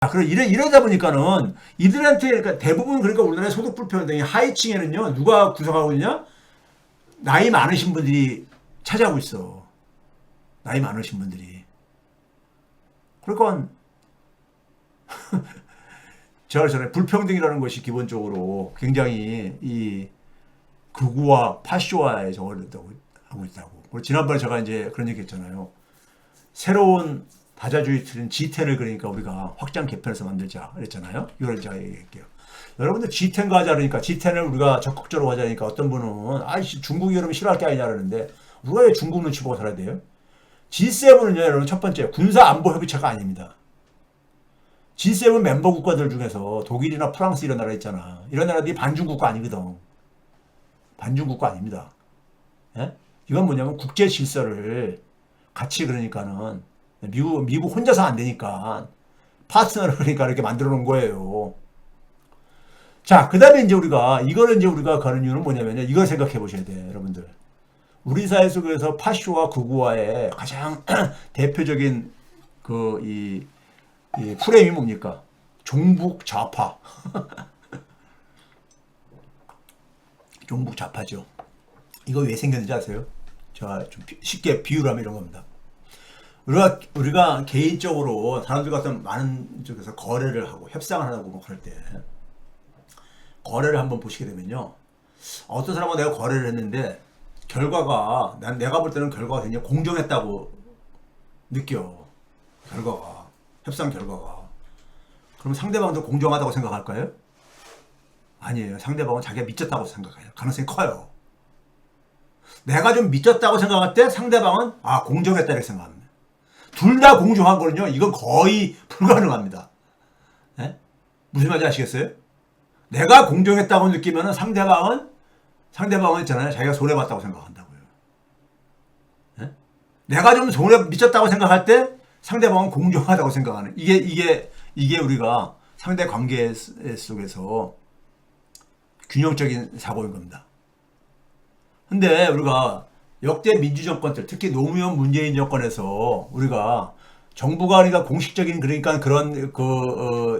그래 이러다 보니까는 이들한테 그러니까 대부분 그러니까 우리나라의 소득 불평등이 하위층에는요 누가 구성하고 있냐? 나이 많으신 분들이 차지하고 있어. 나이 많으신 분들이. 그러니까 제가 전에 불평등이라는 것이 기본적으로 굉장히 이 극우와 파쇼와의 저거를 하고 있다고. 그리고 지난번에 제가 이제 그런 얘기 했잖아요. 새로운 다자주의 틀인 G10을 그러니까 우리가 확장 개편해서 만들자 그랬잖아요. 이걸 제가 얘기할게요. 여러분들 G10 가자 그러니까 G10을 우리가 적극적으로 가자니까 어떤 분은 아이씨 중국이 그러면 싫어할 게 아니냐 그러는데 우리가 왜 중국 눈치 보고 살아야 돼요? G7은요 여러분 첫 번째 군사 안보 협의체가 아닙니다. G7 멤버 국가들 중에서 독일이나 프랑스 이런 나라 있잖아. 이런 나라들이 반중국가 아니거든. 반중국가 아닙니다. 예? 이건 뭐냐면 국제 질서를 같이 그러니까는 미국 혼자서 안 되니까 파트너를 그러니까 이렇게 만들어 놓은 거예요. 자, 그 다음에 이제 우리가 가는 이유는 뭐냐면요. 이걸 생각해 보셔야 돼요, 여러분들. 우리 사회 속에서 파쇼와 극우와의 가장 대표적인 이 프레임이 뭡니까? 종북 좌파. 종북 좌파죠. 이거 왜 생겼는지 아세요? 제가 좀 쉽게 비유를 하면 이런 겁니다. 우리가 개인적으로 사람들 같은 많은 쪽에서 거래를 하고 협상을 하고 뭐 그럴 때 거래를 한번 보시게 되면요. 어떤 사람과 내가 거래를 했는데 결과가 내가 볼 때는 결과가 굉장히 공정했다고 느껴. 결과가 협상 결과가. 그럼 상대방도 공정하다고 생각할까요? 아니에요. 상대방은 자기가 미쳤다고 생각해요. 가능성이 커요. 내가 좀 미쳤다고 생각할 때 상대방은 공정했다 이렇게 생각합니다. 둘 다 공정한 거는요. 이건 거의 불가능합니다. 네? 무슨 말인지 아시겠어요? 내가 공정했다고 느끼면은 상대방은 있잖아요. 자기가 손해봤다고 생각한다고요. 네? 내가 좀 미쳤다고 생각할 때 상대방은 공정하다고 생각하는 이게 우리가 상대 관계 속에서 균형적인 사고인 겁니다. 근데 우리가 역대 민주정권들, 특히 노무현 문재인 정권에서 우리가 정부가 그러니까 공식적인 그러니까 그런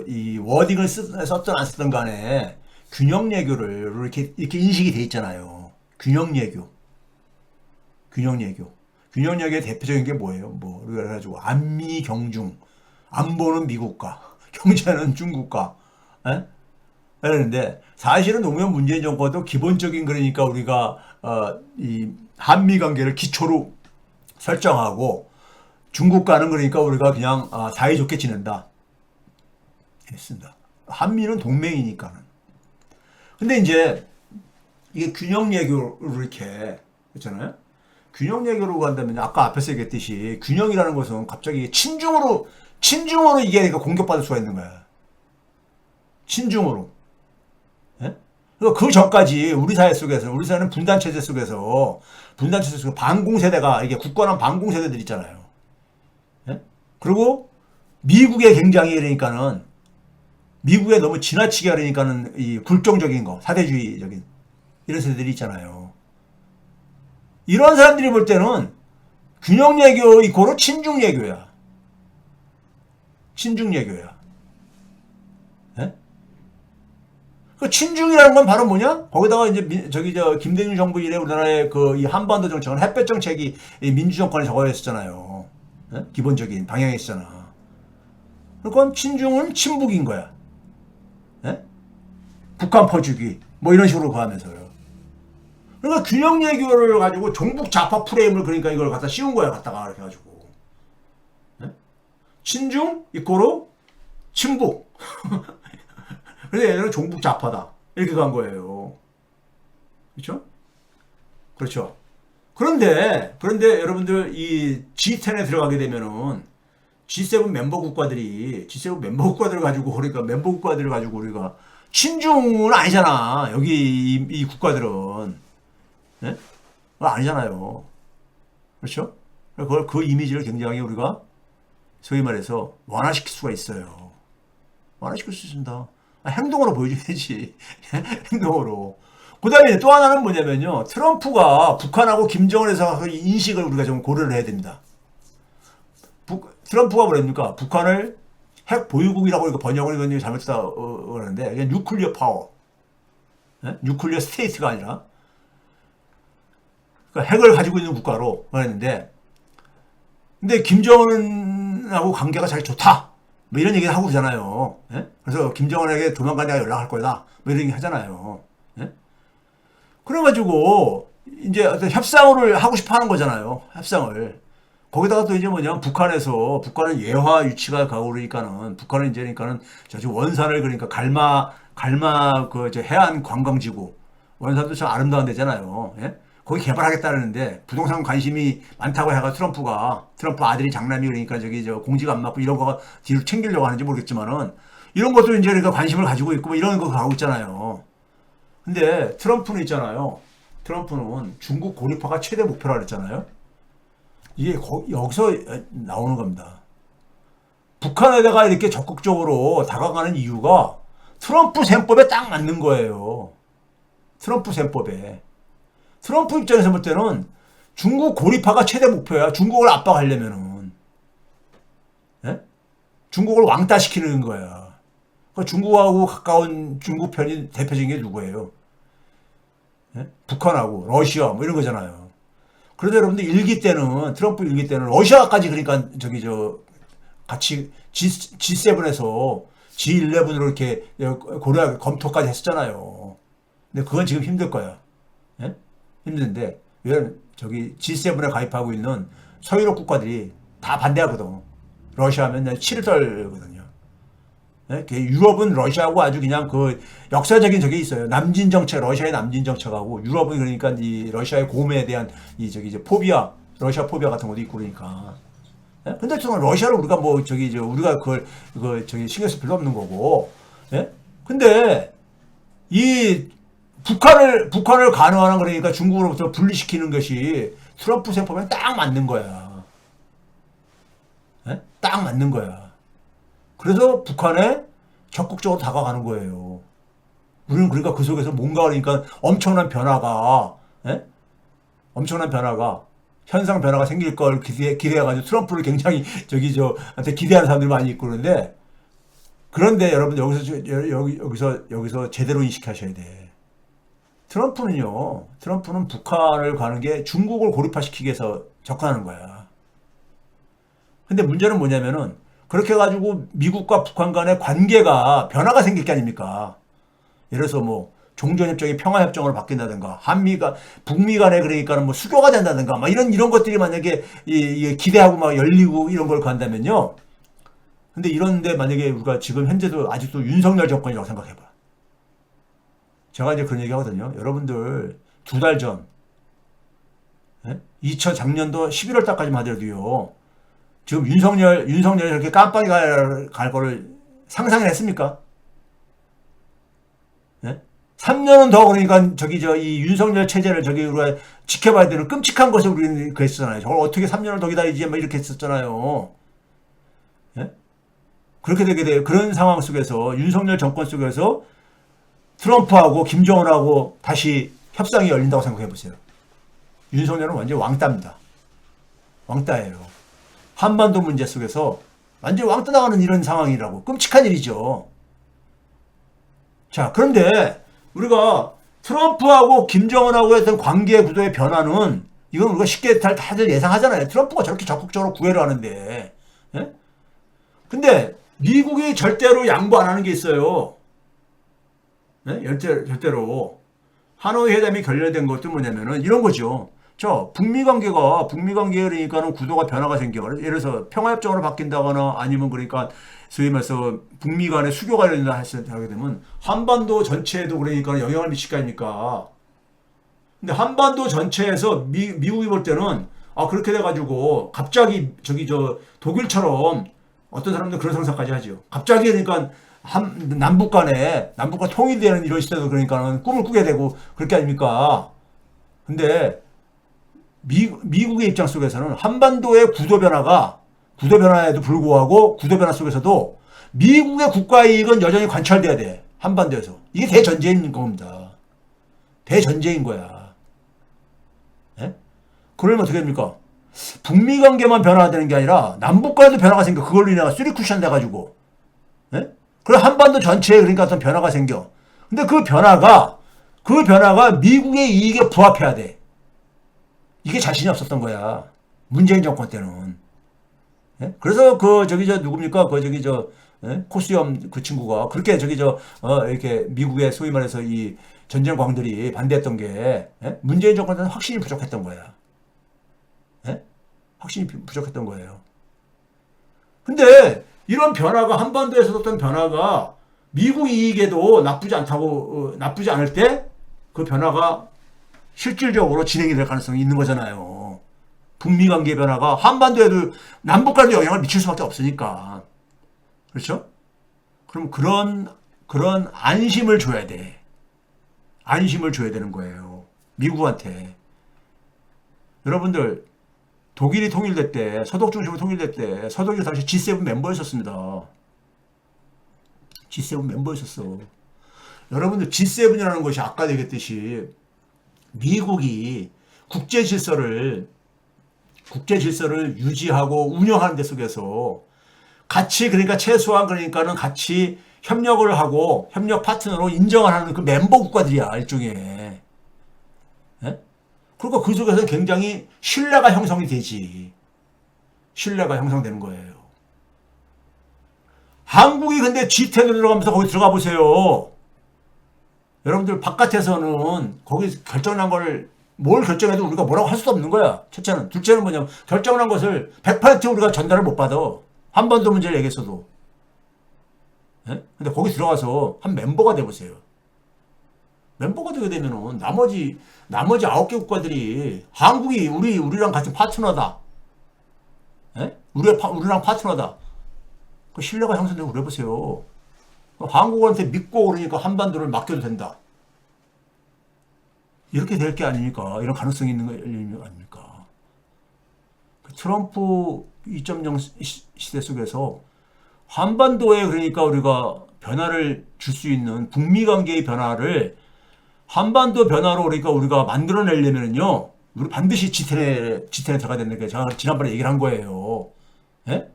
이 워딩을 썼든 안 썼든 간에 균형예교를 이렇게 인식이 돼 있잖아요. 균형예교의 대표적인 게 뭐예요? 우리가 그래가지고 안미 경중, 안보는 미국과 경제는 중국과, 에? 그러는데 사실은 노무현 문재인 정권도 기본적인 그러니까 우리가 이 한미 관계를 기초로 설정하고 중국과는 그러니까 우리가 그냥 사이좋게 지낸다 했습니다. 한미는 동맹이니까는. 근데 이제 이게 균형예교로 이렇게 했잖아요. 균형예교로 간다면 아까 앞에서 얘기했듯이 균형이라는 것은 갑자기 친중으로 이게 공격받을 수가 있는 거야. 친중으로. 그 전까지 우리 사회는 분단체제 속에서 반공세대가 이게 굳건한 반공세대들 있잖아요. 예? 그리고 미국의 굉장히 그러니까는 미국에 너무 지나치게 그러니까는 이 굴종적인 거, 사대주의적인 이런 세대들이 있잖아요. 이런 사람들이 볼 때는 균형예교 이코로 친중예교야. 그 친중이라는 건 바로 뭐냐? 거기다가 이제 김대중 정부 이래 우리나라의 이 한반도 정책은 햇볕 정책이 민주정권에 적어졌잖아요. 예? 기본적인 방향이 있잖아. 그러니까 친중은 친북인 거야. 예? 북한 퍼주기 뭐 이런 식으로 가면서요. 그러니까 균형 예교를 가지고 종북 좌파 프레임을 그러니까 이걸 갖다 씌운 거야. 갖다가 이렇게 가지고 예? 친중 이꼬로 친북. 그래서 얘네는 종북 좌파다. 이렇게 간 거예요. 그렇죠? 그렇죠. 그런데 여러분들 이 G10에 들어가게 되면은 G7 멤버 국가들을 가지고 그러니까 멤버 국가들을 가지고 우리가 친중은 아니잖아. 여기 이 국가들은. 네? 아니잖아요. 그렇죠? 그 이미지를 굉장히 우리가 소위 말해서 완화시킬 수가 있어요. 완화시킬 수 있습니다. 행동으로 보여줘야지. 행동으로. 그 다음에 또 하나는 뭐냐면요. 트럼프가 북한하고 김정은에서 인식을 우리가 좀 고려를 해야 됩니다. 트럼프가 뭐랍니까? 북한을 핵 보유국이라고 이거 번역을 이건 잘못했다 그러는데 이게 뉴클리어 파워, 뉴클리어 스테이트가 아니라 그러니까 핵을 가지고 있는 국가로 그랬는데, 근데 김정은하고 관계가 잘 좋다, 뭐 이런 얘기를 하고 그러잖아요. 그래서 김정은에게 조만간 내가 연락할 거다, 뭐 이런 얘기 하잖아요. 그래가지고 이제 어떤 협상을 하고 싶어 하는 거잖아요. 협상을. 거기다가 또 이제 뭐냐면 북한은 예화 유치가 가고 그러니까는 북한은 이제 그러니까는 저쪽 원산을 그러니까 갈마 그 저 해안 관광지구, 원산도 참 아름다운 데잖아요. 거기 개발하겠다는데 부동산 관심이 많다고 해가 트럼프 아들이 장남이 그러니까 저기 저 공지가 안 맞고 이런 거 뒤로 챙기려고 하는지 모르겠지만은 이런 것도 이제 그러니까 관심을 가지고 있고 뭐 이런 거 가고 있잖아요. 근데 트럼프는 있잖아요. 트럼프는 중국 고립화가 최대 목표라 그랬잖아요. 이게 여기서 나오는 겁니다. 북한에다가 이렇게 적극적으로 다가가는 이유가 트럼프 셈법에 딱 맞는 거예요. 트럼프 셈법에. 트럼프 입장에서 볼 때는 중국 고립화가 최대 목표야. 중국을 압박하려면은. 중국을 왕따시키는 거야. 중국하고 가까운 중국 편이 대표적인 게 누구예요? 북한하고 러시아 뭐 이런 거잖아요. 그래서 여러분들 트럼프 일기 때는 러시아까지 그러니까 저기 같이 G7에서 G11으로 이렇게 검토까지 했었잖아요. 근데 그건 지금 힘들 거야. 힘든데 왜 저기 G7에 가입하고 있는 서유럽 국가들이 다 반대하거든. 러시아 하면 치를 떨거든요. 유럽은 러시아하고 아주 그냥 그 역사적인 적이 있어요. 남진 정책, 러시아의 남진 정책하고 유럽은 그러니까 이 러시아의 고매에 대한 이제 러시아 포비아 같은 것도 있고 그러니까. 근데 정말 러시아를 우리가 뭐 우리가 그걸 신경 쓸 필요 없는 거고. 근데 이 북한을 가능한 그러니까 중국으로부터 분리시키는 것이 트럼프 셈법에 딱 맞는 거야. 딱 맞는 거야. 그래서 북한에 적극적으로 다가가는 거예요. 우리는 그러니까 그 속에서 뭔가 그러니까 엄청난 변화가 현상 변화가 생길 걸 기대해가지고 트럼프를 굉장히 한테 기대하는 사람들이 많이 있고 그런데 여러분 여기서 제대로 인식하셔야 돼. 트럼프는 북한을 가는 게 중국을 고립화시키기 위해서 접근하는 거야. 근데 문제는 뭐냐면은 그렇게 해가지고 미국과 북한 간의 관계가 변화가 생길 게 아닙니까? 예를 들어서 뭐 종전협정이 평화협정으로 바뀐다든가 북미 간에 그러니까는 뭐 수교가 된다든가 막 이런 것들이 만약에 기대하고 막 열리고 이런 걸 간다면요. 근데 이런데 만약에 우리가 지금 현재도 아직도 윤석열 정권이라고 생각해봐. 제가 이제 그런 얘기 하거든요. 여러분들 2달 전 2000작년도 11월 달까지만 하더라도요. 지금 윤석열이 이렇게 깜빡이 갈 거를 상상을 했습니까? 3년은 더 그러니까 이 윤석열 체제를 우리가 지켜봐야 되는 끔찍한 것을 우리는 그랬잖아요. 저걸 어떻게 3년을 더 기다리지? 막 이렇게 했었잖아요. 그렇게 되게 돼요. 그런 상황 속에서 윤석열 정권 속에서 트럼프하고 김정은하고 다시 협상이 열린다고 생각해 보세요. 윤석열은 완전 왕따입니다. 왕따예요. 한반도 문제 속에서 완전 왕따 나가는 이런 상황이라고. 끔찍한 일이죠. 자, 그런데 우리가 트럼프하고 김정은하고 했던 관계 구도의 변화는 이건 우리가 쉽게 다들 예상하잖아요. 트럼프가 저렇게 적극적으로 구애를 하는데. 근데 미국이 절대로 양보 안 하는 게 있어요. 절대로. 하노이 회담이 결렬된 것도 뭐냐면은 이런 거죠. 북미 관계가 그러니까는 구도가 변화가 생겨. 예를 들어서 평화협정으로 바뀐다거나 아니면 그러니까 소위 말해서 북미 간의 수교가 열린다 하게 되면 한반도 전체에도 그러니까 영향을 미칠 거 아닙니까? 근데 한반도 전체에서 미국이 볼 때는 그렇게 돼가지고 갑자기 독일처럼 어떤 사람들 그런 상상까지 하죠. 갑자기 그러니까 남북 통일되는 이런 시대도 그러니까는 꿈을 꾸게 되고 그럴 게 아닙니까? 근데 미국의 입장 속에서는 한반도의 구도 변화에도 불구하고 구도 변화 속에서도 미국의 국가 이익은 여전히 관철돼야 돼. 한반도에서. 이게 대전제인 겁니다. 대전제인 거야. 그러면 어떻게 됩니까? 북미 관계만 변화되는 게 아니라 남북 간에도 변화가 생겨. 그걸로 인해서 쓰리 쿠션 돼가지고 예? 그럼 한반도 전체에 그러니까 어떤 변화가 생겨. 근데 그 변화가 미국의 이익에 부합해야 돼. 이게 자신이 없었던 거야. 문재인 정권 때는. 예? 그래서 누굽니까? 예? 코수염 그 친구가 그렇게 이렇게 미국의 소위 말해서 이 전쟁광들이 반대했던 게, 예? 문재인 정권 때는 확신이 부족했던 거야. 예? 확신이 부족했던 거예요. 근데 이런 변화가 한반도에서 어떤 변화가 미국 이익에도 나쁘지 않을 때 그 변화가 실질적으로 진행이 될 가능성이 있는 거잖아요. 북미 관계 변화가 한반도에도 남북 간에도 영향을 미칠 수밖에 없으니까. 그렇죠? 그럼 그런 안심을 줘야 돼. 안심을 줘야 되는 거예요. 미국한테. 여러분들 독일이 통일될 때, 서독 중심으로 통일될 때 서독이 당시 G7 멤버였었습니다. G7 멤버였었어. 여러분들 G7이라는 것이 아까 얘기했듯이 미국이 국제 질서를 유지하고 운영하는 데 속에서 같이 그러니까 최소한 그러니까는 같이 협력을 하고 협력 파트너로 인정을 하는 그 멤버 국가들이야 일종의. 예? 그러니까 그 속에서 굉장히 신뢰가 형성이 되지. 신뢰가 형성되는 거예요. 한국이 근데 G10으로 들어가면서 거기 들어가 보세요. 여러분들 바깥에서는 거기 결정난 걸 뭘 결정해도 우리가 뭐라고 할 수도 없는 거야. 첫째는. 둘째는 뭐냐면 결정난 것을 100% 우리가 전달을 못 받아. 한반도 문제를 얘기했어도. 예? 근데 거기 들어가서 한 멤버가 돼보세요. mem버가 되게 되면은 나머지 9개 국가들이 한국이 우리랑 같은 파트너다. 예? 우리랑 파트너다. 그 신뢰가 형성되고 그래 보세요. 한국한테 믿고 그러니까 한반도를 맡겨도 된다. 이렇게 될 게 아닙니까? 이런 가능성이 있는 거 아닙니까? 트럼프 2.0 시대 속에서 한반도에 그러니까 우리가 변화를 줄 수 있는 북미 관계의 변화를 한반도 변화로 그러니까 우리가 만들어내려면요, 우리 반드시 G10에 들어가야 된다는 게 제가 지난번에 얘기를 한 거예요. 예?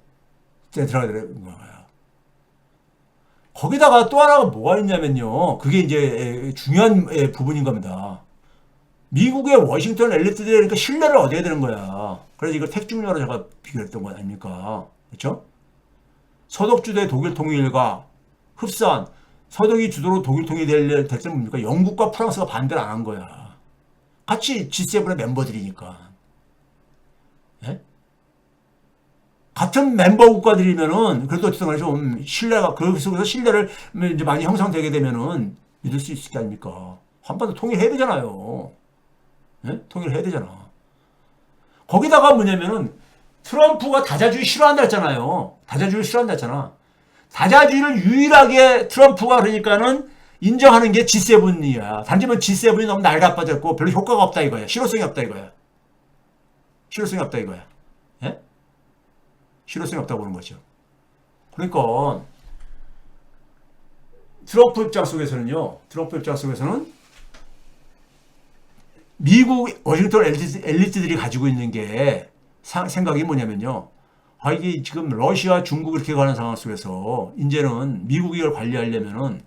G10에 들어가야 되는 거야. 거기다가 또 하나가 뭐가 있냐면요, 그게 이제 중요한 부분인 겁니다. 미국의 워싱턴 엘리트들이 그러니까 신뢰를 얻어야 되는 거야. 그래서 이걸 택중요로 제가 비교했던 거 아닙니까? 그렇죠? 서독주도의 독일 통일과 흡사한 서독이 주도로 독일 통일이 될 때는 뭡니까? 영국과 프랑스가 반대를 안 한 거야. 같이 G7의 멤버들이니까. 예? 같은 멤버 국가들이면은 그래도 어쨌든 간에 좀 신뢰가 그 속에서 신뢰를 이제 많이 형성되게 되면은 믿을 수 있을 게 아닙니까? 한반도 통일해야 되잖아요. 예? 통일해야 되잖아. 거기다가 뭐냐면은 트럼프가 다자주의 싫어한다 했잖아요. 다자주의를 싫어한다 했잖아. 다자주의를 유일하게 트럼프가 그러니까는 인정하는 게 G7이야. 단지면 G7이 너무 낡아빠졌고 별로 효과가 없다 이거야. 실효성이 없다 이거야. 실효성이 없다 이거야. 예? 실효성이 없다고 보는 거죠. 그러니까 트럼프 입장 속에서는 미국 워싱턴 엘리트들이 가지고 있는 게 생각이 뭐냐면요. 아, 이게 지금 러시아, 중국 이렇게 가는 상황 속에서 이제는 미국이 이걸 관리하려면은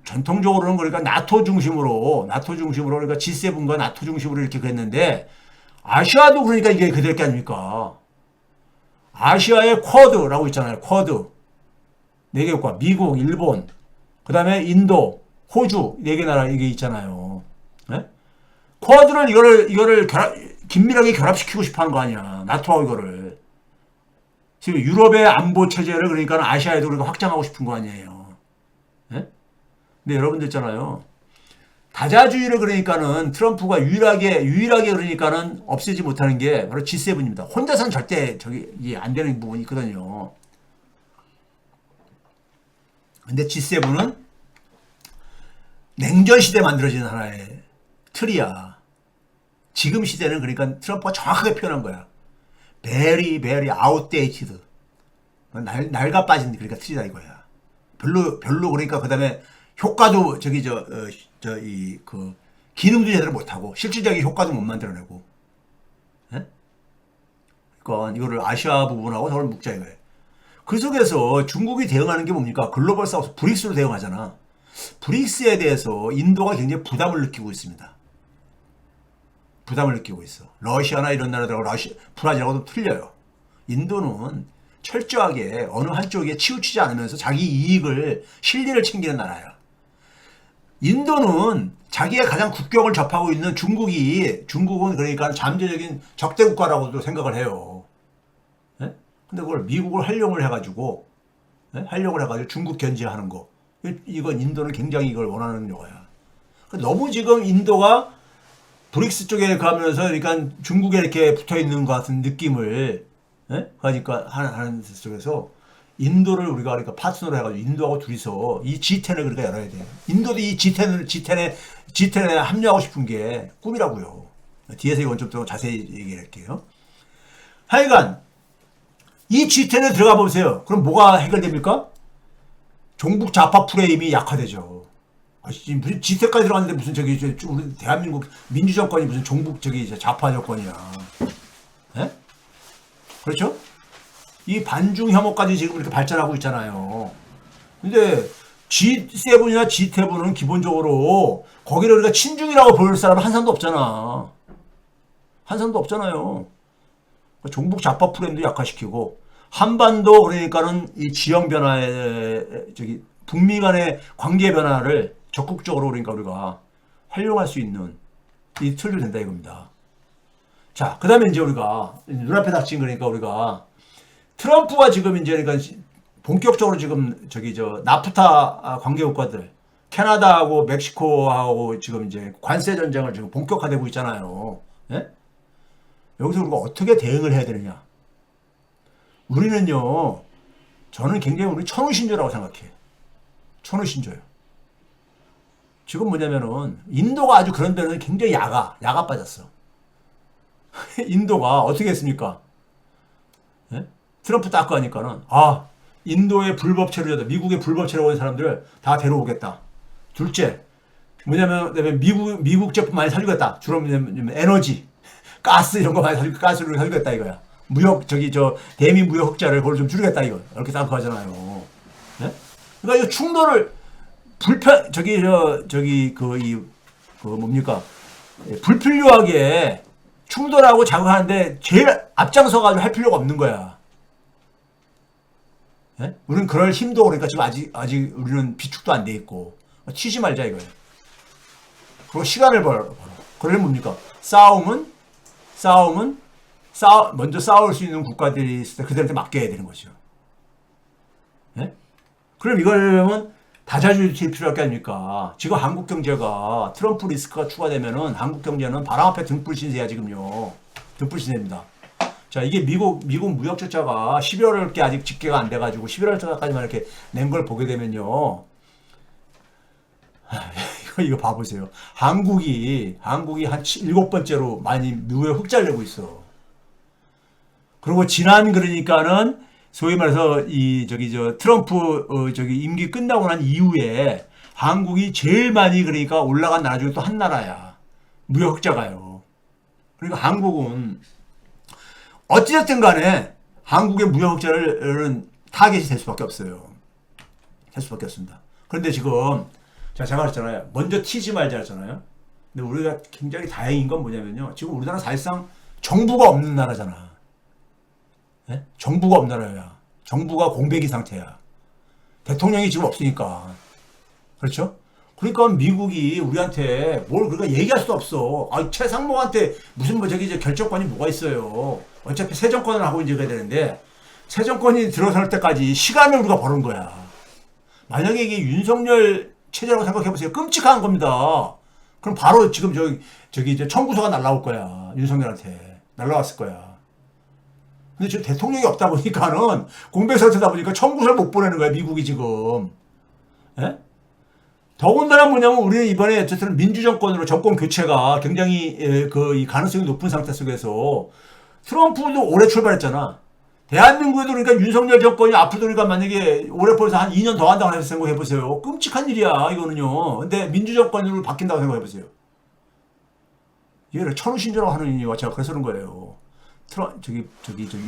전통적으로는 그러니까 나토 중심으로 그러니까 G7과 나토 중심으로 이렇게 했는데 아시아도 그러니까 이게 그될 게 아닙니까? 아시아의 쿼드라고 있잖아요. 쿼드. 4개 국가. 미국, 일본, 그 다음에 인도, 호주, 4개 나라 이게 있잖아요. 네? 쿼드를 이거를 긴밀하게 결합시키고 싶어 하는 거 아니야. 나토하고 이거를. 지금 유럽의 안보 체제를 그러니까 아시아에도 그러니까 확장하고 싶은 거 아니에요. 네? 근데 여러분들 있잖아요. 다자주의를 그러니까는 트럼프가 유일하게 그러니까는 없애지 못하는 게 바로 G7입니다. 혼자서는 절대 이게 안 되는 부분이 있거든요. 근데 G7은 냉전 시대에 만들어진 하나의 틀이야. 지금 시대는 그러니까 트럼프가 정확하게 표현한 거야. very outdated. 낡아 빠진 그러니까 틀이다 이거야. 별로 그러니까 그다음에 효과도 기능도 제대로 못하고 실질적인 효과도 못 만들어내고. 예? 그러니까 이거를 아시아 부분하고 서로 묶자 이거예요. 그 속에서 중국이 대응하는 게 뭡니까? 글로벌 사우스 브릭스로 대응하잖아. 브릭스에 대해서 인도가 굉장히 부담을 느끼고 있습니다. 부담을 느끼고 있어. 러시아나 이런 나라들하고 브라질하고도 틀려요. 인도는 철저하게 어느 한쪽에 치우치지 않으면서 자기 이익을 실리를 챙기는 나라야. 인도는 자기의 가장 국경을 접하고 있는 중국은 그러니까 잠재적인 적대 국가라고도 생각을 해요. 예? 근데 그걸 미국을 활용을 해가지고 중국 견제하는 거. 이건 인도는 굉장히 이걸 원하는 거야. 너무 지금 인도가 브릭스 쪽에 가면서 그러니까 중국에 이렇게 붙어 있는 것 같은 느낌을 그러니까 하는 속에서 인도를 우리가 그러니까 파트너로 해가지고 인도하고 둘이서 이 G10을 그러니까 열어야 돼. 인도도 이 G10에 합류하고 싶은 게 꿈이라고요. 뒤에서 이건 좀 더 자세히 얘기할게요. 하여간 이 G10에 들어가 보세요. 그럼 뭐가 해결됩니까? 종북 좌파 프레임이 약화되죠. 무슨 G10까지 들어갔는데 무슨 우리 대한민국 민주정권이 무슨 종북 좌파 정권이야. 예? 그렇죠? 이 반중 혐오까지 지금 이렇게 발전하고 있잖아요. 근데 G7이나 G10은 기본적으로 거기를 우리가 친중이라고 볼 사람은 한 사람도 없잖아. 한 사람도 없잖아요. 종북 좌파 프레임도 약화시키고 한반도 그러니까는 이 지형 변화에 북미 간의 관계 변화를 적극적으로 그러니까 우리가 활용할 수 있는 이 틀도 된다 이겁니다. 자, 그 다음에 이제 우리가 눈앞에 닥친 그러니까 우리가 트럼프가 지금 이제 그러니까 본격적으로 지금 나프타 관계 국가들 캐나다하고 멕시코하고 지금 이제 관세 전쟁을 지금 본격화되고 있잖아요. 예? 여기서 우리가 어떻게 대응을 해야 되느냐? 우리는요, 저는 굉장히 우리 천우신조라고 생각해. 천우신조요. 지금 뭐냐면은 인도가 아주 그런 데는 굉장히 야가 빠졌어. 인도가 어떻게 했습니까? 예? 트럼프 딱 하니까는 인도의 불법 체류자들, 미국의 불법 체류한 사람들 다 데려오겠다. 둘째, 뭐냐면 미국 제품 많이 사주겠다. 주로 에너지, 가스 이런 거 많이 가스를 사주겠다 이거야. 대미 무역 흑자를 그걸 좀 줄이겠다 이거. 이렇게 생각하잖아요. 예? 그러니까 이 충돌을 불필요하게 충돌하고 자극하는데 제일 앞장서가지고 할 필요가 없는 거야. 예? 우리는 그럴 힘도 그러니까 지금 아직 우리는 비축도 안 돼 있고 튀지 말자 이거예요. 그리고 시간을 벌어. 그러려면 뭡니까? 먼저 싸울 수 있는 국가들이 있을 때 그들한테 맡겨야 되는 거죠. 예? 그럼 이거는 다자주의 필요할 게 아닙니까? 지금 한국 경제가 트럼프 리스크가 추가되면은 한국 경제는 바람 앞에 등불 신세야 지금요. 등불 신세입니다. 자, 이게 미국 무역 적자가 11월께 아직 집계가 안 돼가지고 11월까지만 이렇게 낸 걸 보게 되면요. 이거 봐보세요. 한국이 한 7번째로 많이 무역 흑자를 내고 있어. 그리고 지난 그러니까는 소위 말해서 트럼프 임기 끝나고 난 이후에 한국이 제일 많이 그러니까 올라간 나라 중에 또 한 나라야. 무역 흑자가요. 그러니까 한국은 어찌됐든 간에 한국의 무역 흑자는 타겟이 될 수밖에 없어요. 될 수밖에 없습니다. 그런데 지금 제가 말했잖아요. 먼저 튀지 말자 했잖아요. 근데 우리가 굉장히 다행인 건 뭐냐면요. 지금 우리나라 사실상 정부가 없는 나라잖아. 네? 정부가 없는 나라야. 정부가 공백이 상태야. 대통령이 지금 없으니까. 그렇죠? 그러니까 미국이 우리한테 뭘 그러니까 얘기할 수도 없어. 최상목한테 무슨 결정권이 뭐가 있어요. 어차피 새 정권을 하고 이제 가야 되는데 새 정권이 들어설 때까지 시간을 우리가 버는 거야. 만약에 이게 윤석열 체제라고 생각해보세요. 끔찍한 겁니다. 그럼 바로 지금 이제 청구서가 날라올 거야. 윤석열한테. 날라왔을 거야. 근데 지금 대통령이 없다 보니까는 공백 상태다 보니까 청구서를 못 보내는 거야. 미국이 지금. 예? 더군다나 뭐냐면 우리는 이번에 어쨌든 민주정권으로 정권 교체가 굉장히 이 가능성이 높은 상태 속에서 트럼프도 올해 출발했잖아. 대한민국에도 그러니까 윤석열 정권이 앞으로 그러니까 만약에 올해 벌써 한 2년 더 한다고 해서 생각해보세요. 끔찍한 일이야 이거는요. 근데 민주정권으로 바뀐다고 생각해보세요. 이거를 천우신조라고 하는 이유가 제가 그래서 그런 거예요.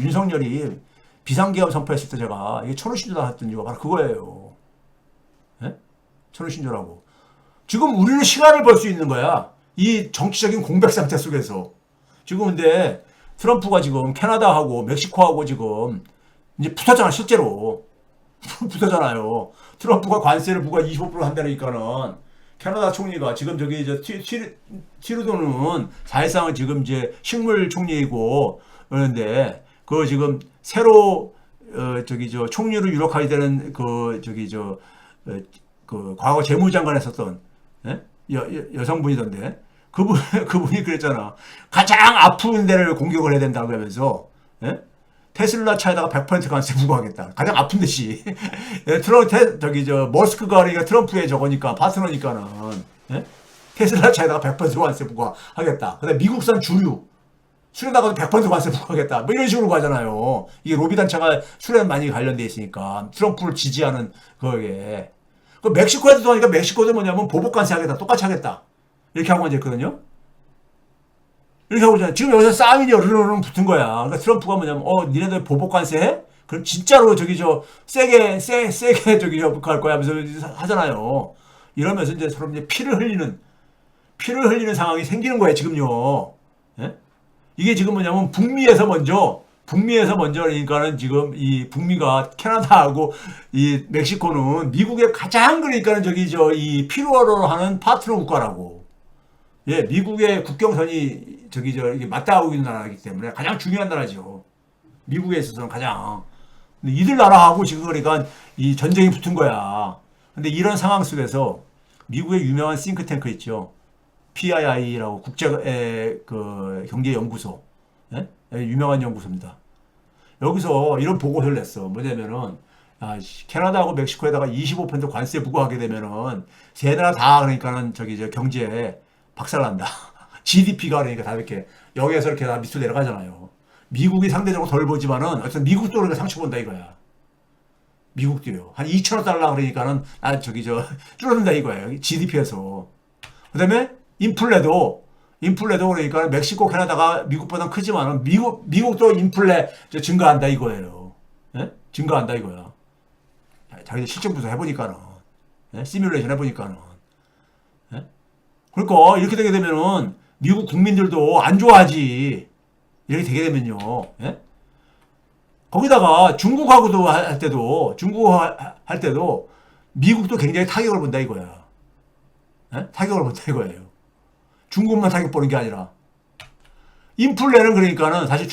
윤석열이 비상계엄 선포했을 때 제가 이게 천우신조다 했던 이유가 바로 그거예요. 예? 천우신조라고. 지금 우리는 시간을 벌 수 있는 거야. 이 정치적인 공백 상태 속에서. 지금 근데 트럼프가 지금 캐나다하고 멕시코하고 지금 이제 붙었잖아, 실제로. 붙었잖아요. 트럼프가 관세를 부과 25% 한다니까는 캐나다 총리가 지금 저기 티르도는 사실상은 지금 이제 식물 총리이고 그런데 그 지금 새로 저기 총리로 유력하게 되는 그 과거 재무장관 했었던 예? 여성분이던데 그분이 그랬잖아. 가장 아픈 데를 공격을 해야 된다고 하면서 예? 테슬라 차에다가 100% 관세 부과하겠다. 가장 아픈 데시. 머스크가 그러니까 트럼프의 저거니까, 파트너니까는, 예? 테슬라 차에다가 100% 관세 부과하겠다. 그 다음에 미국산 주류. 술에다가도 100% 관세 부과하겠다. 뭐 이런 식으로 가잖아요. 이게 로비단체가 술에 많이 관련돼 있으니까. 트럼프를 지지하는 거에. 그 멕시코에도 하니까 멕시코도 뭐냐면 보복 관세 하겠다. 똑같이 하겠다. 이렇게 하고 앉아있거든요. 이렇게 하고 있잖아요. 지금 여기서 싸움이 어르르르 붙은 거야. 그러니까 트럼프가 뭐냐면, 니네들 보복관세 해? 그럼 진짜로 세게 할 거야 하면서 하잖아요. 이러면서 이제 서로 이제 피를 흘리는 상황이 생기는 거예요, 지금요. 예? 이게 지금 뭐냐면, 북미에서 먼저, 그러니까는 지금 이 북미가 캐나다하고 이 멕시코는 미국의 가장 그러니까는 이 필요로 하는 파트너 국가라고. 예, 미국의 국경선이 이게 맞닿아오고 있는 나라이기 때문에 가장 중요한 나라죠. 미국에 있어서는 가장. 근데 이들 나라하고 지금 그러니까 이 전쟁이 붙은 거야. 근데 이런 상황 속에서 미국의 유명한 싱크탱크 있죠. PII라고 그 경제연구소. 예? 유명한 연구소입니다. 여기서 이런 보고서를 냈어. 뭐냐면은, 캐나다하고 멕시코에다가 25% 관세 부과하게 되면은 세 나라 다 그러니까는 경제 박살난다. GDP가 그러니까 다 이렇게 여기에서 이렇게 다 밑으로 내려가잖아요. 미국이 상대적으로 덜 보지만은 어쨌든 미국도 그러니까 상처 본다 이거야. 미국도요. 한 2천억 달러 그러니까는 줄어든다 이거예요. GDP에서. 그다음에 인플레도 그러니까 멕시코, 캐나다가 미국보다 크지만은 미국도 인플레 증가한다 이거예요. 예? 증가한다 이거야. 자기들 실증 분석 해보니까는 예? 시뮬레이션 해보니까는. 예? 그러니까 이렇게 되게 되면은 미국 국민들도 안 좋아하지. 이렇게 되게 되면요. 예? 거기다가 중국하고도 할 때도 미국도 굉장히 타격을 본다 이거야. 예? 타격을 본다 이거예요. 중국만 타격 보는 게 아니라 인플레는 그러니까는 사실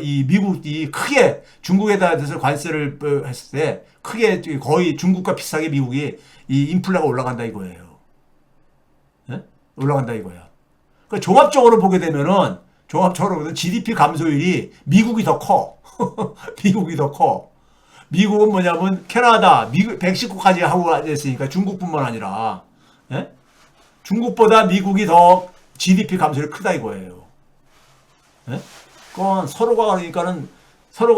이 미국이 크게 중국에다 대해서 관세를 했을 때 크게 거의 중국과 비슷하게 미국이 이 인플레가 올라간다 이거예요. 예? 올라간다 이거야. 그러니까 종합적으로 보게 되면은 GDP 감소율이 미국이 더 커. 미국이 더 커. 미국은 뭐냐면 캐나다, 멕시코까지 하고 있으니까 중국뿐만 아니라 예? 중국보다 미국이 더 GDP 감소율이 크다 이거예요. 예? 그건 서로가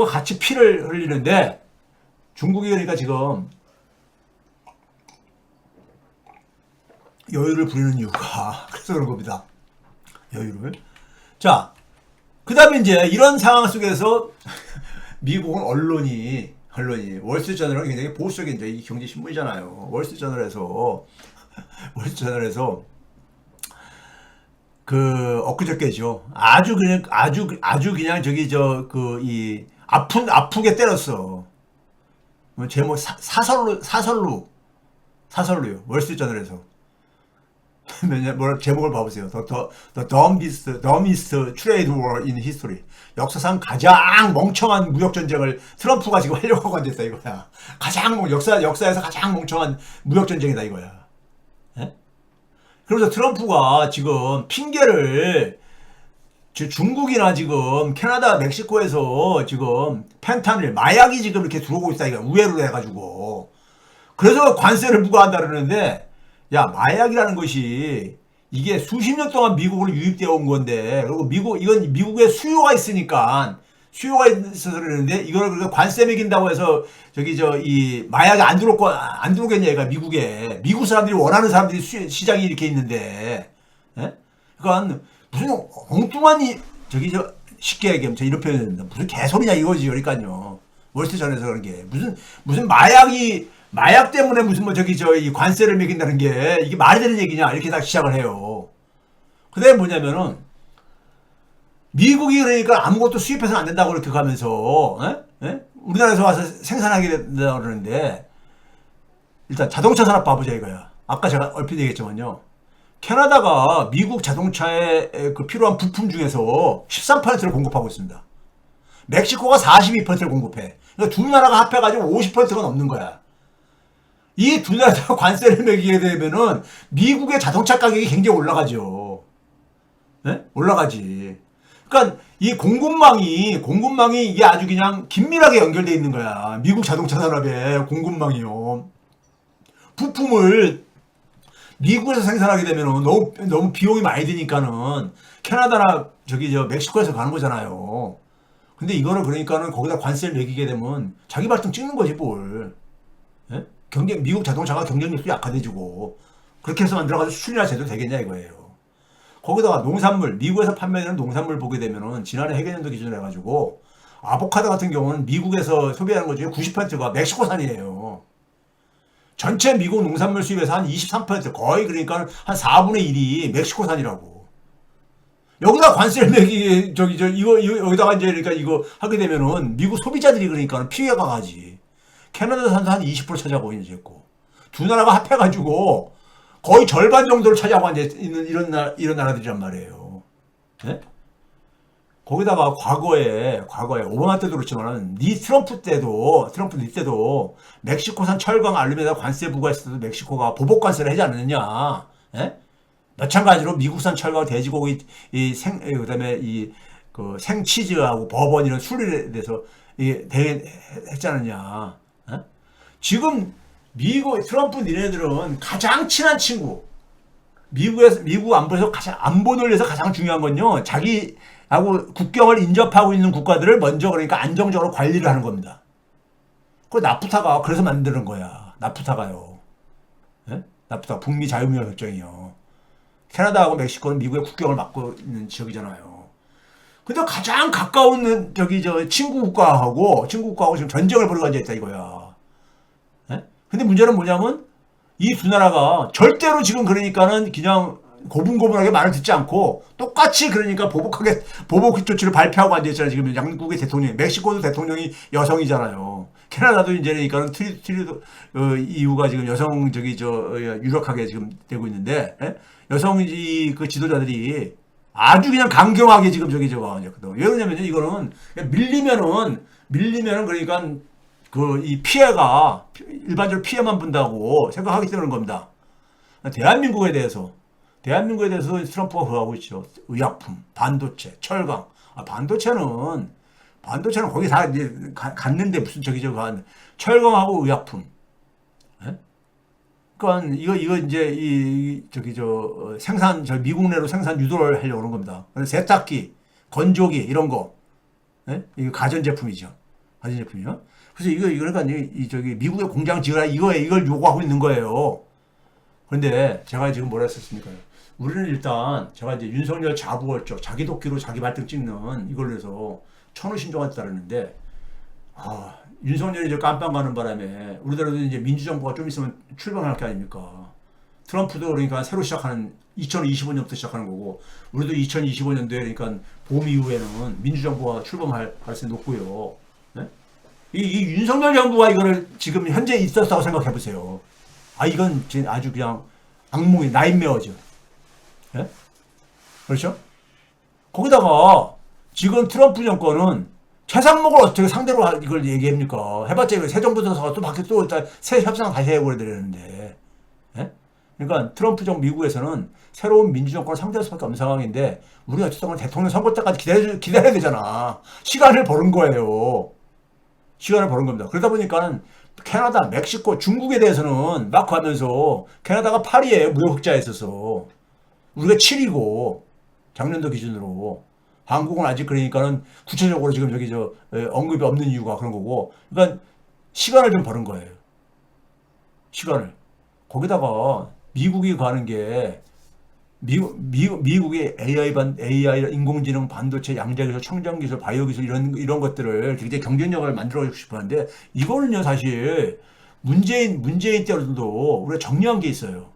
같이 피를 흘리는데 중국이 그러니까 지금 여유를 부리는 이유가 그래서 그런 겁니다. 여유를. 자, 그 다음에 이제 이런 상황 속에서 미국은 언론이 월스트리트저널은 굉장히 보수적인 이제 경제 신문이잖아요. 월스트리트저널에서 엊그저께죠. 아주 그냥 이 아프게 때렸어. 제목 사설로요. 월스트리트저널에서. 제목을 봐보세요. The dumbest trade war in history. 역사상 가장 멍청한 무역전쟁을 트럼프가 지금 하려고 하고 앉았다 이거야. 역사에서 가장 멍청한 무역전쟁이다 이거야. 예? 그래서 트럼프가 지금 핑계를 중국이나 지금 캐나다, 멕시코에서 지금 펜타닐, 마약이 지금 이렇게 들어오고 있다 이거야. 우회로 해가지고. 그래서 관세를 부과한다 그러는데 야, 마약이라는 것이 이게 수십 년 동안 미국으로 유입되어 온 건데, 그리고 이건 미국에 수요가 있어서 그러는데, 이걸 관세 매긴다고 해서, 이 마약이 안 들어오겠냐, 얘가 미국에. 미국 사람들이 원하는 사람들이 시장이 이렇게 있는데, 예? 그러니까 무슨 엉뚱한 쉽게 얘기하면 이런 표현이 됩니다. 무슨 개소리냐 이거지. 그러니까요. 월스트전에서 그런 게 무슨 마약 때문에 무슨 뭐 저기 이 관세를 매긴다는 게 이게 말이 되는 얘기냐 이렇게 딱 시작을 해요. 그다음에 뭐냐면은 미국이 그러니까 아무것도 수입해서는 안 된다고 그렇게 가면서 우리나라에서 와서 생산하게 된다고 그러는데 일단 자동차 산업 봐보자 이거야. 아까 제가 얼핏 얘기했지만요. 캐나다가 미국 자동차에 그 필요한 부품 중에서 13%를 공급하고 있습니다. 멕시코가 42%를 공급해. 그러니까 두 나라가 합해가지고 50%가 넘는 거야. 이 두 나라가 관세를 매기게 되면은 미국의 자동차 가격이 굉장히 올라가죠. 네? 올라가지. 그러니까 이 공급망이 이게 아주 그냥 긴밀하게 연결되어 있는 거야. 미국 자동차 산업의 공급망이요. 부품을 미국에서 생산하게 되면 너무 비용이 많이 드니까는 캐나다나 멕시코에서 가는 거잖아요. 근데 이거를 그러니까는 거기다 관세를 매기게 되면 자기 발등 찍는 거지 뭘. 예? 미국 자동차가 경쟁력도 약화돼지고 그렇게 해서 만들어가지고 수출이나 제도 되겠냐 이거예요. 거기다가 농산물, 미국에서 판매되는 농산물 보게 되면은 지난해 회계연도 기준으로 해가지고 아보카도 같은 경우는 미국에서 소비하는 것 중에 90%가 멕시코산이에요. 전체 미국 농산물 수입에서 한 23% 거의 그러니까 한 4분의 1이 멕시코산이라고. 여기다 관세를 매기 이거 여기다가 이제 그러니까 이거 하게 되면은 미국 소비자들이 그러니까 피해가 가지. 캐나다산도 한 20% 차지하고 있고 두 나라가 합해가지고 거의 절반 정도를 차지하고 있는 이런 나라들이란 말이에요. 네? 거기다가 과거에 오바마 때도 그렇지만은 트럼프 때도 멕시코산 철강 알루미늄에다 관세 부과했을 때도 멕시코가 보복 관세를 하지 않느냐. 예? 마찬가지로 미국산 철강 돼지고기 그다음에 그 생치즈하고 버번 이런 술에 대해서 했지 않느냐. 예? 지금 트럼프 니네들은 가장 친한 친구. 미국 안보에서 안보 논리에서 가장 중요한 건요. 자기하고 국경을 인접하고 있는 국가들을 먼저 그러니까 안정적으로 관리를 하는 겁니다. 그 나프타가 그래서 만드는 거야. 나프타가요. 예? 나프타 북미 자유무역 협정이요. 캐나다하고 멕시코는 미국의 국경을 막고 있는 지역이잖아요. 근데 가장 가까운 친구 국가하고 지금 전쟁을 벌이고 앉아 있다 이거야. 예? 근데 문제는 뭐냐면 이 두 나라가 절대로 지금 그러니까는 그냥 고분고분하게 말을 듣지 않고 똑같이 그러니까 보복 조치를 발표하고 앉아있잖아요. 지금 양국의 대통령이. 멕시코도 대통령이 여성이잖아요. 캐나다도 이제 그러니까는 트리도 이유가 지금 여성 유력하게 지금 되고 있는데 여성 그 지도자들이 아주 그냥 강경하게 지금 왜 그러냐면요. 이거는 밀리면은 그러니까 이 피해가 일반적으로 피해만 본다고 생각하기 때문에 그런 겁니다. 대한민국에 대해서 트럼프가 그거 하고 있죠. 의약품, 반도체, 철강. 반도체는 거기 다 이제 갔는데 무슨 철강하고 의약품. 예? 그러니까 이거 이제 미국 내로 생산 유도를 하려고 그런 겁니다. 세탁기, 건조기 이런 거. 예? 이거 가전제품이죠. 가전제품이요. 그래서 그러니까 미국의 공장 지으라 이걸 요구하고 있는 거예요. 그런데 제가 지금 뭐라 했었습니까? 우리는 일단 제가 이제 윤석열 자부월적 자기 도끼로 자기 발등 찍는 이걸로 해서 천우신조한테 따르는데 윤석열이 이제 깜빵 가는 바람에 우리나라도 이제 민주정부가 좀 있으면 출범할 게 아닙니까? 트럼프도 그러니까 새로 시작하는 2025년부터 시작하는 거고 우리도 2025년도에 그러니까 봄 이후에는 민주정부가 출범할 가능성이 높고요. 네? 이 윤석열 정부가 이거를 지금 현재 있었다고 생각해 보세요. 이건 아주 그냥 악몽이 나잇메어죠. 예? 그렇죠? 거기다가 지금 트럼프 정권은 최상목을 어떻게 상대로 이걸 얘기합니까? 해봤자 이거 새 정부 들어서 또 밖에 또 새 협상 다시 해버려야 예? 그러니까 트럼프 정부 미국에서는 새로운 민주정권을 상대할 수밖에 없는 상황인데 우리가 어쨌든 대통령 선거 때까지 기다려야 되잖아. 시간을 버는 거예요. 시간을 버는 겁니다. 그러다 보니까는 캐나다, 멕시코, 중국에 대해서는 막 하면서 캐나다가 8위에요. 무역 흑자에 있어서. 우리가 7위고 작년도 기준으로. 한국은 아직 그러니까는 구체적으로 지금 언급이 없는 이유가 그런 거고. 그러니까 시간을 좀 버는 거예요. 시간을. 거기다가 미국이 가는 게 미국의 AI, 인공지능, 반도체, 양자기술, 청정기술, 바이오기술 이런 것들을 굉장히 경쟁력을 만들어주고 싶어 하는데 이거는요 사실 문재인 때로도 우리가 정리한 게 있어요.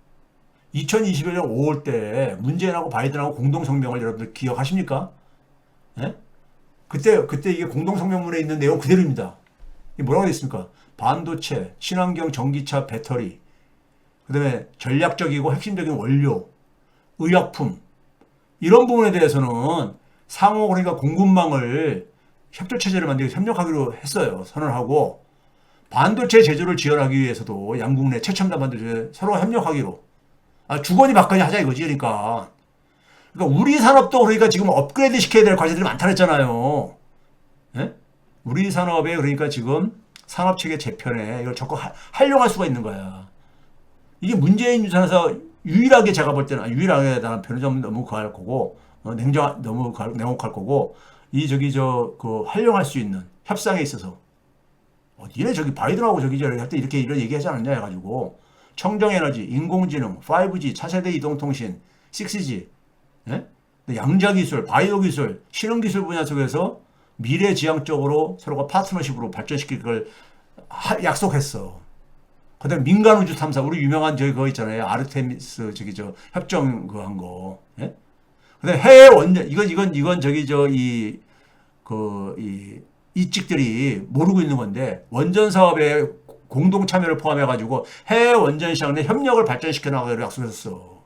2021년 5월 때 문재인하고 바이든하고 공동성명을 여러분들 기억하십니까? 예? 그때 이게 공동성명문에 있는 내용 그대로입니다. 이게 뭐라고 되어 있습니까? 반도체, 친환경 전기차 배터리, 그 다음에 전략적이고 핵심적인 원료, 의약품, 이런 부분에 대해서는 상호 그러니까 공급망을 협조체제를 만들기 위해서 협력하기로 했어요. 선언하고 반도체 제조를 지원하기 위해서도 양국 내 최첨단 반도체 서로 협력하기로 주거니 받거니 하자 이거지. 그러니까 우리 산업도 그러니까 지금 업그레이드 시켜야 될 과제들이 많다 그랬잖아요. 예? 우리 산업에 그러니까 지금 산업체계 재편에 이걸 적극 활용할 수가 있는 거야. 이게 문재인 유산에서 유일하게 제가 볼 때는 유일하게 나는 표현이 좀 너무 과할 거고 너무 냉혹할 거고 그 활용할 수 있는 협상에 있어서 니네 저기 바이든하고 저기 할 때 이렇게 이런 얘기하지 않았냐 해가지고 청정에너지, 인공지능, 5G, 차세대 이동통신, 6G, 예? 양자기술, 바이오기술, 신흥기술 분야 속에서 미래지향적으로 서로가 파트너십으로 발전시킬 걸 약속했어. 그 다음에 민간우주 탐사, 우리 유명한 그거 있잖아요. 아르테미스, 협정 그거 한 거. 예? 그 다음에 해외 원전, 이건 이직들이 모르고 있는 건데, 원전 사업에 공동 참여를 포함해가지고 해외 원전 시장 내 협력을 발전시켜 나가기로 약속했었어.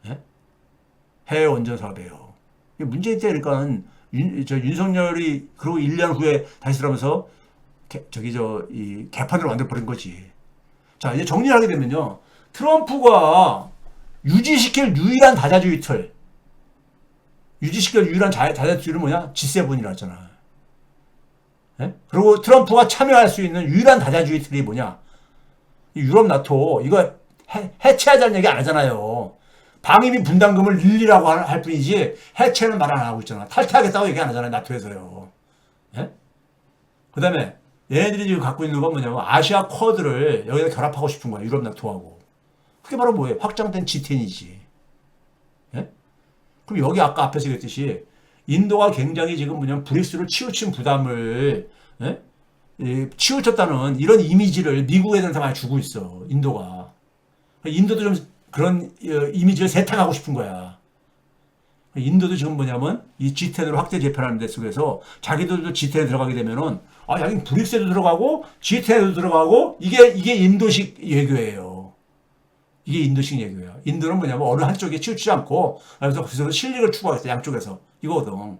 예? 해외 원전 사업에요. 문재인 때 그러니까 윤석열이 그리고 1년 후에 다시 들어가면서 이 개판을 만들어버린 거지. 자, 이제 정리를 하게 되면요. 트럼프가 유지시킬 유일한 다자주의 틀. 유지시킬 유일한 다자주의 틀은 뭐냐? G7이라 했잖아. 예? 그리고 트럼프가 참여할 수 있는 유일한 다자주의 틀이 뭐냐? 유럽 나토, 이거 해체하자는 얘기 안 하잖아요. 방위비 분담금을 늘리라고 할 뿐이지, 해체는 말 안 하고 있잖아. 탈퇴하겠다고 얘기 안 하잖아요, 나토에서요. 예? 그 다음에, 얘네들이 지금 갖고 있는 건 뭐냐면, 아시아 쿼드를 여기다 결합하고 싶은 거야, 유럽 나토하고. 그게 바로 뭐예요? 확장된 G10이지. 예? 그럼 여기 아까 앞에서 얘기했듯이, 인도가 굉장히 지금 뭐냐면 브릭스를 치우친 부담을 치우쳤다는 이런 이미지를 미국 애들한테 많이 주고 있어. 인도가. 인도도 좀 그런 이미지를 세탁하고 싶은 거야. 인도도 지금 뭐냐면 이 G10으로 확대 재편하는 데 속에서 자기들도 G10에 들어가게 되면은 자기는 브릭스에도 들어가고 G10에도 들어가고 이게 인도식 외교예요. 이게 인도식 외교야. 인도는 뭐냐면 어느 한쪽에 치우치지 않고 그래서 실력을 추구하겠다. 양쪽에서. 이거거든.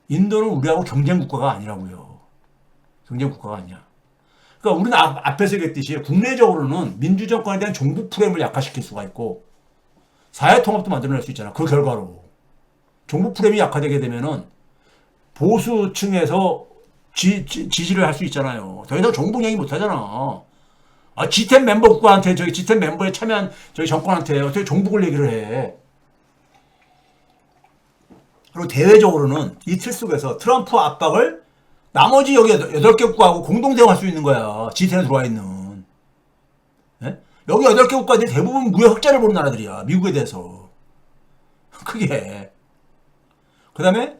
인도는 우리하고 경쟁 국가가 아니라고요. 경쟁 국가가 아니야. 그러니까 우리는 앞에서 얘기했듯이 국내적으로는 민주정권에 대한 종북 프레임을 약화시킬 수가 있고 사회통합도 만들어낼 수 있잖아. 그 결과로. 종북 프레임이 약화되게 되면은 보수층에서 지지를 할 수 있잖아요. 더 이상 종북 얘기 못 하잖아. G10 멤버 국가한테 G10 멤버에 참여한 정권한테 어떻게 종북을 얘기를 해. 그리고 대외적으로는 이 틀 속에서 트럼프 압박을 나머지 여기 8개 국가하고 공동 대응할 수 있는 거야. G10에 들어와 있는. 예? 여기 8개 국가들이 대부분 무역 흑자를 보는 나라들이야. 미국에 대해서. 크게. 그 다음에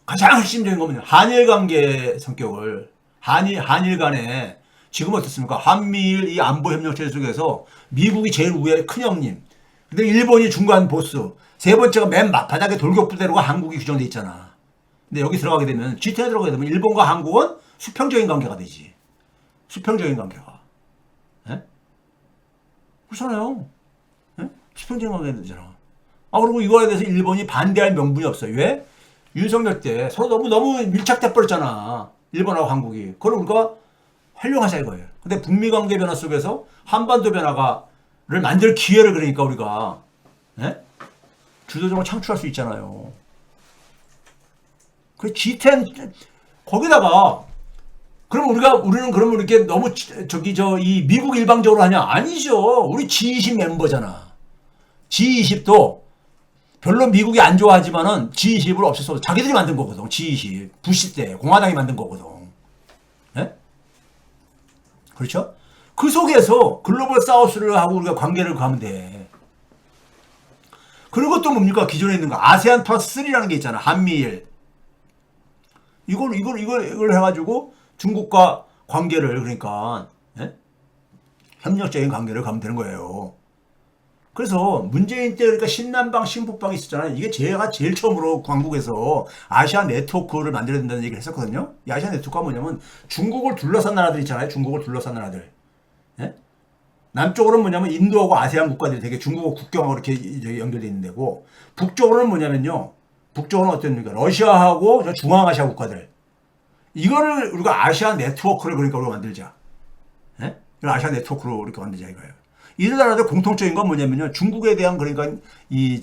가장 핵심적인 건 뭐냐. 한일 관계 성격을. 한일 간에 지금 어떻습니까? 한미일 이 안보협력체 속에서 미국이 제일 위에 큰 형님. 근데 일본이 중간 보스. 세 번째가 맨 바닥에 돌격부대로가 한국이 규정돼 있잖아. 근데 여기 들어가게 되면 G10에 들어가게 되면 일본과 한국은 수평적인 관계가 되지. 수평적인 관계가. 예? 그렇잖아요. 예? 수평적인 관계가 되잖아. 그리고 이거에 대해서 일본이 반대할 명분이 없어요. 왜? 윤석열 때 서로 너무 밀착돼 버렸잖아. 일본하고 한국이. 그걸 우리가 활용하자 이거예요. 근데 북미 관계 변화 속에서 한반도 변화를 만들 기회를 그러니까 우리가 예? 주도적으로 창출할 수 있잖아요. 그 G10 거기다가 그럼 우리는 그러면 이렇게 너무 이 미국 일방적으로 하냐? 아니죠. 우리 G20 멤버잖아. G20도 별로 미국이 안 좋아하지만은 G20을 없앨 수 없어. 자기들이 만든 거거든. G20 부시 때 공화당이 만든 거거든. 예? 그렇죠? 그 속에서 글로벌 사우스를 하고 우리가 관계를 가면 돼. 그리고 또 뭡니까? 기존에 있는 거 아세안 플러스 3라는 게 있잖아. 한미일. 이걸 해가지고 중국과 관계를 그러니까 예? 협력적인 관계를 가면 되는 거예요. 그래서 문재인 때 그러니까 신남방 신북방이 있었잖아요. 이게 제가 제일 처음으로 광국에서 아시아 네트워크를 만들어야 된다는 얘기를 했었거든요. 이 아시아 네트워크가 뭐냐면 중국을 둘러싼 나라들 있잖아요. 중국을 둘러싼 나라들. 예? 남쪽으로는 뭐냐면 인도하고 아세안 국가들이 되게 중국하고 국경하고 이렇게 연결되어 있는 데고, 북쪽으로는 뭐냐면요. 북쪽으로는 어떻습니까? 러시아하고 중앙아시아 국가들. 이거를 우리가 아시아 네트워크를 그러니까 우리가 만들자. 예? 아시아 네트워크로 이렇게 만들자 이거예요. 이 나라들 공통적인 건 뭐냐면요. 중국에 대한 그러니까 이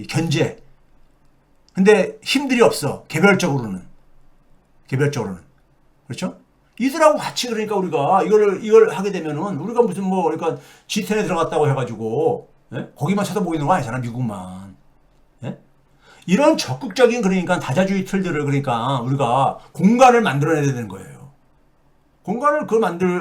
견제. 근데 힘들이 없어. 개별적으로는. 그렇죠? 이들하고 같이 그러니까 우리가 이걸 하게 되면은 우리가 무슨 뭐 그러니까 G10에 들어갔다고 해가지고 예? 거기만 쳐다보고 있는 거 아니잖아. 미국만. 예? 이런 적극적인 그러니까 다자주의 틀들을 그러니까 우리가 공간을 만들어내야 되는 거예요. 공간을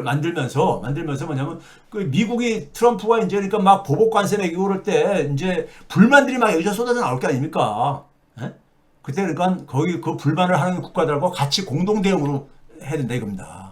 만들면서 뭐냐면 그 미국이 트럼프가 이제 그러니까 막 보복 관세 매기고 그럴 때 이제 불만들이 막 여기서 쏟아져 나올 게 아닙니까? 예? 그때 그러니까 거기 그 불만을 하는 국가들하고 같이 공동 대응으로 해야 된다 이겁니다.